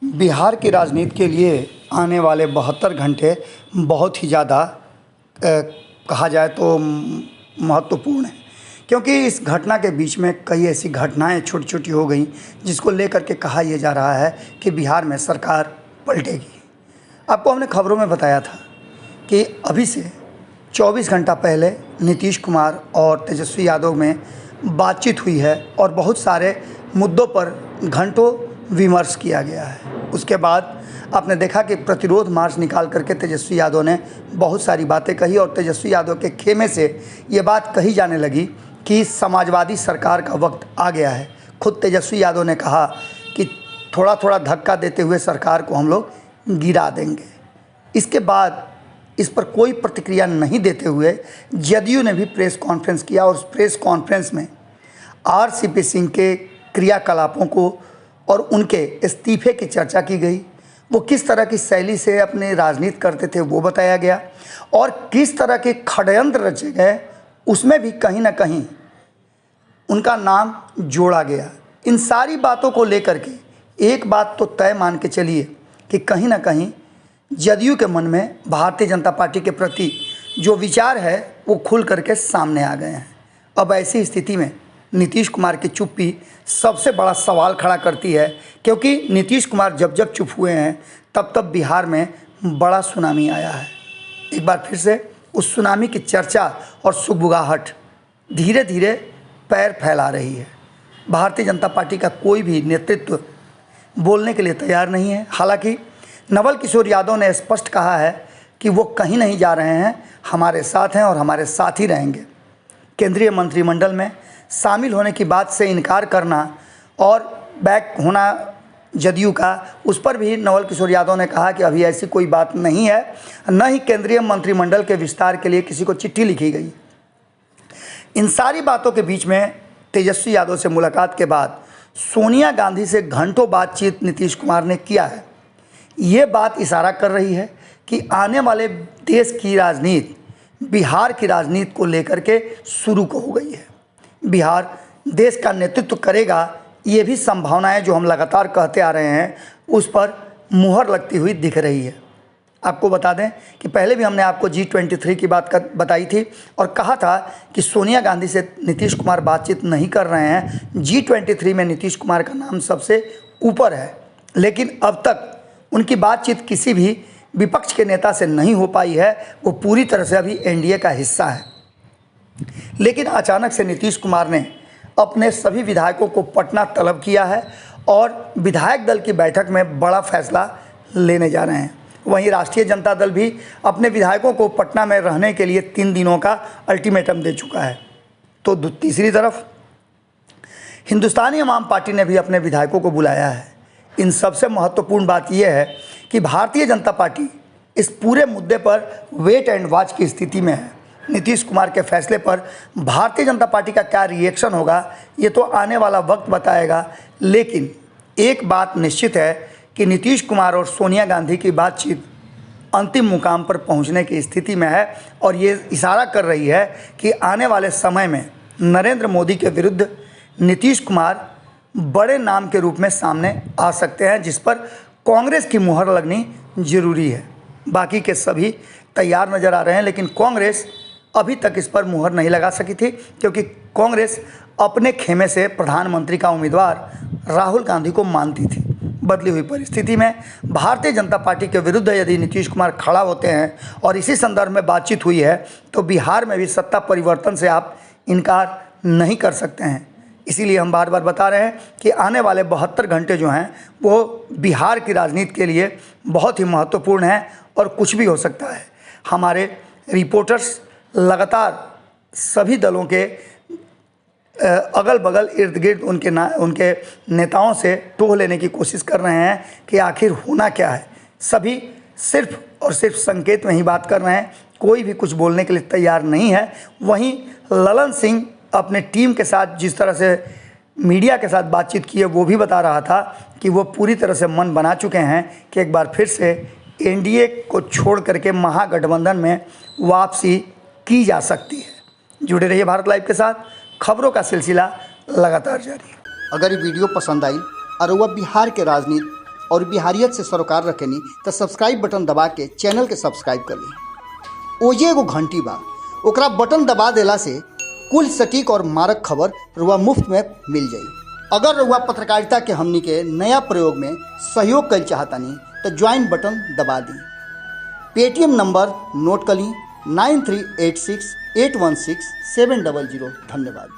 बिहार की राजनीति के लिए आने वाले 72 घंटे बहुत ही ज़्यादा कहा जाए तो महत्वपूर्ण है, क्योंकि इस घटना के बीच में कई ऐसी घटनाएं छोटी छोटी हो गई जिसको लेकर के कहा यह जा रहा है कि बिहार में सरकार पलटेगी। आपको हमने खबरों में बताया था कि अभी से 24 घंटा पहले नीतीश कुमार और तेजस्वी यादव में बातचीत हुई है और बहुत सारे मुद्दों पर घंटों विमर्श किया गया है। उसके बाद आपने देखा कि प्रतिरोध मार्च निकाल करके तेजस्वी यादव ने बहुत सारी बातें कही और तेजस्वी यादव के खेमे से ये बात कही जाने लगी कि समाजवादी सरकार का वक्त आ गया है। खुद तेजस्वी यादव ने कहा कि थोड़ा थोड़ा धक्का देते हुए सरकार को हम लोग गिरा देंगे। इसके बाद इस पर कोई प्रतिक्रिया नहीं देते हुए जदयू ने भी प्रेस कॉन्फ्रेंस किया और उस प्रेस कॉन्फ्रेंस में आरसीपी सिंह के क्रियाकलापों को और उनके इस्तीफे की चर्चा की गई। वो किस तरह की शैली से अपनी राजनीति करते थे वो बताया गया और किस तरह के षड्यंत्र रचे गए उसमें भी कहीं ना कहीं उनका नाम जोड़ा गया। इन सारी बातों को लेकर के एक बात तो तय मान के चलिए कि कहीं ना कहीं जदयू के मन में भारतीय जनता पार्टी के प्रति जो विचार है वो खुल करके सामने आ गए हैं। अब ऐसी स्थिति में नीतीश कुमार की चुप्पी सबसे बड़ा सवाल खड़ा करती है, क्योंकि नीतीश कुमार जब जब चुप हुए हैं तब तब बिहार में बड़ा सुनामी आया है। एक बार फिर से उस सुनामी की चर्चा और सुगबुगाहट धीरे धीरे पैर फैला रही है। भारतीय जनता पार्टी का कोई भी नेतृत्व बोलने के लिए तैयार नहीं है। हालांकि नवल किशोर यादव ने स्पष्ट कहा है कि वो कहीं नहीं जा रहे हैं, हमारे साथ हैं और हमारे साथ ही रहेंगे। केंद्रीय मंत्रिमंडल में शामिल होने की बात से इनकार करना और बैक होना जदयू का, उस पर भी नवल किशोर यादव ने कहा कि अभी ऐसी कोई बात नहीं है, न ही केंद्रीय मंत्रिमंडल के विस्तार के लिए किसी को चिट्ठी लिखी गई। इन सारी बातों के बीच में तेजस्वी यादव से मुलाकात के बाद सोनिया गांधी से घंटों बातचीत नीतीश कुमार ने किया है। ये बात इशारा कर रही है कि आने वाले देश की राजनीति बिहार की राजनीति को लेकर के शुरू हो गई है। बिहार देश का नेतृत्व करेगा, ये भी संभावनाएं जो हम लगातार कहते आ रहे हैं उस पर मुहर लगती हुई दिख रही है। आपको बता दें कि पहले भी हमने आपको G23 की बात बताई थी और कहा था कि सोनिया गांधी से नीतीश कुमार बातचीत नहीं कर रहे हैं। G23 में नीतीश कुमार का नाम सबसे ऊपर है, लेकिन अब तक उनकी बातचीत किसी भी विपक्ष के नेता से नहीं हो पाई है। वो पूरी तरह से अभी एनडीए का हिस्सा है। लेकिन अचानक से नीतीश कुमार ने अपने सभी विधायकों को पटना तलब किया है और विधायक दल की बैठक में बड़ा फैसला लेने जा रहे हैं। वहीं राष्ट्रीय जनता दल भी अपने विधायकों को पटना में रहने के लिए 3 दिनों का अल्टीमेटम दे चुका है। तो तीसरी तरफ हिंदुस्तानी अवाम पार्टी ने भी अपने विधायकों को बुलाया है। इन सबसे महत्वपूर्ण बात यह है कि भारतीय जनता पार्टी इस पूरे मुद्दे पर वेट एंड वॉच की स्थिति में है। नीतीश कुमार के फैसले पर भारतीय जनता पार्टी का क्या रिएक्शन होगा ये तो आने वाला वक्त बताएगा। लेकिन एक बात निश्चित है कि नीतीश कुमार और सोनिया गांधी की बातचीत अंतिम मुकाम पर पहुंचने की स्थिति में है और ये इशारा कर रही है कि आने वाले समय में नरेंद्र मोदी के विरुद्ध नीतीश कुमार बड़े नाम के रूप में सामने आ सकते हैं, जिस पर कांग्रेस की मुहर लगनी जरूरी है। बाकी के सभी तैयार नज़र आ रहे हैं, लेकिन कांग्रेस अभी तक इस पर मुहर नहीं लगा सकी थी, क्योंकि कांग्रेस अपने खेमे से प्रधानमंत्री का उम्मीदवार राहुल गांधी को मानती थी। बदली हुई परिस्थिति में भारतीय जनता पार्टी के विरुद्ध यदि नीतीश कुमार खड़ा होते हैं और इसी संदर्भ में बातचीत हुई है तो बिहार में भी सत्ता परिवर्तन से आप इनकार नहीं कर सकते हैं। इसीलिए हम बार बार बता रहे हैं कि आने वाले 72 घंटे जो हैं वो बिहार की राजनीति के लिए बहुत ही महत्वपूर्ण हैं और कुछ भी हो सकता है। हमारे रिपोर्टर्स लगातार सभी दलों के अगल बगल इर्द गिर्द उनके नेताओं से टोह लेने की कोशिश कर रहे हैं कि आखिर होना क्या है। सभी सिर्फ और सिर्फ संकेत में ही बात कर रहे हैं, कोई भी कुछ बोलने के लिए तैयार नहीं है। वहीं ललन सिंह अपने टीम के साथ जिस तरह से मीडिया के साथ बातचीत की है वो भी बता रहा था कि वो पूरी तरह से मन बना चुके हैं कि एक बार फिर से एनडीए को छोड़ करके महागठबंधन में वापसी की जा सकती है। जुड़े रहिए भारत लाइव के साथ, खबरों का सिलसिला लगातार जारी है। अगर ये वीडियो पसंद आई और वह बिहार के राजनीति और बिहारियत से सरोकार रखेनी तो सब्सक्राइब बटन दबा के चैनल के सब्सक्राइब कर ली। ओजे एगो घंटी बा, ओकरा बटन दबा देला से कुल सटीक और मारक खबर रुआ मुफ्त में मिल जाई। अगर रुआ पत्रकारिता के हमनी के नया प्रयोग में सहयोग कर चाहतानी तो ज्वाइन बटन दबा दी। पेटीएम नंबर नोट कर ली 9386816700। धन्यवाद।